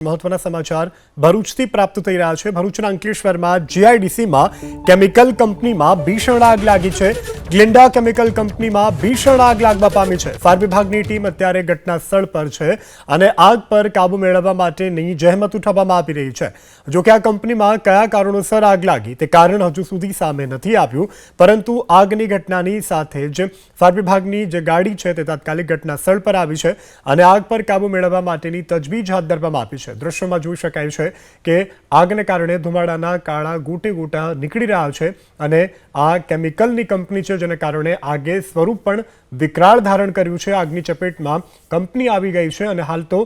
મહત્વના સમાચાર ભરૂચથી પ્રાપ્ત થઈ રહ્યા છે। ભરૂચના અંકલેશ્વરમાં જીઆઈડીસીમાં કેમિકલ કંપનીમાં ભીષણ આગ લાગી છે। ગ્લિન્ડા કેમિકલ કંપનીમાં ભીષણ આગ લાગવા પામી છે। ફાયર વિભાગની ટીમ અત્યારે ઘટના સ્થળ પર છે અને આગ પર કાબુ મેળવવા માટેની જહેમત ઉઠાવવામાં આવી રહી છે। જો કે આ કંપનીમાં કયા કારણોસર આગ લાગી તે કારણ હજુ સુધી સામે નથી આવ્યું, પરંતુ આગની ઘટનાની સાથે જ ફાયર વિભાગની જે ગાડી છે તે તાત્કાલિક ઘટના સ્થળ પર આવી છે અને આગ પર કાબુ મેળવવા માટેની તજવીજ હાથ ધરવામાં આવી છે। દ્રશ્યોમાં જોઈ શકાય છે કે આગને કારણે ધુમાડાના કાળા ગોટા નીકળી રહ્યા છે અને આ કેમિકલની કંપની છે, જેને કારણે આગે સ્વરૂપ પણ વિકરાળ ધારણ કર્યું છે। આગની ચપેટમાં કંપની આવી ગઈ છે અને હાલ તો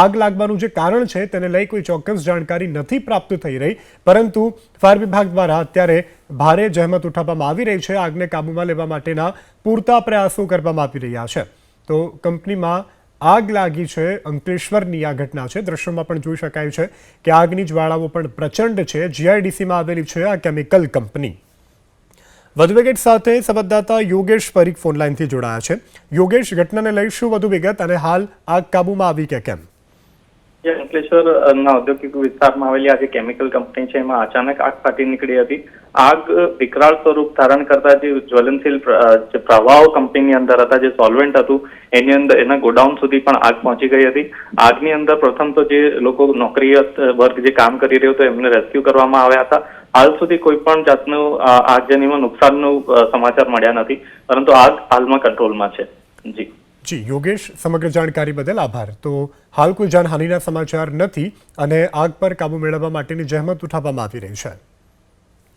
આગ લાગવાનું જે કારણ છે તેને લઈ કોઈ ચોક્કસ જાણકારી નથી પ્રાપ્ત થઈ રહી, પરંતુ ફાયર વિભાગ દ્વારા અત્યારે ભારે જહેમત ઉઠાવવામાં આવી રહી છે। આગને કાબૂમાં લેવા માટેના પૂરતા પ્રયાસો કરવામાં આવી રહ્યા છે। તો કંપનીમાં આગ લાગી છે, અંકલેશ્વરની આ ઘટના છે। દ્રશ્યોમાં પણ જોઈ શકાય છે કે આગની જ્વાળાઓ પણ પ્રચંડ છે। જીઆઈડીસીમાં આવેલી છે આ કેમિકલ કંપની। વધુ વિગત સાથે સંવાદદાતા યોગેશ પરીખ ફોન લાઈનથી જોડાયા છે। યોગેશ, ઘટનાને લઈ શું વધુ વિગત અને હાલ આગ કાબૂમાં આવી કે કેમ? અંકલેશ્વરના ઔદ્યોગિક વિસ્તારમાં આવેલી આ જે કેમિકલ કંપની છે એમાં અચાનક આગ ફાટી નીકળી હતી। આગ વિકરાળ સ્વરૂપ ધારણ કરતા જે જ્વલનશીલ જે પ્રવાહો કંપનીની અંદર હતા, જે સોલ્વેન્ટ હતું એની અંદર એના ગોડાઉન સુધી પણ આગ પહોંચી ગઈ હતી। આગની અંદર પ્રથમ તો જે લોકો નોકરી વર્ગ જે કામ કરી રહ્યો હતો એમને રેસ્ક્યુ કરવામાં આવ્યા હતા। હાલ સુધી કોઈ પણ જાતનું આગજનીમાં નુકસાનનું સમાચાર મળ્યા નથી, પરંતુ આગ હાલમાં કંટ્રોલમાં છે। જી યોગેશ, સમગ્ર જાણકારી બદલ આભાર। તો હાલ કોઈ જાનહાનિના સમાચાર નથી અને આગ પર કાબુ મેળવવા માટેની જહેમત ઉઠાવવામાં આવી રહી છે।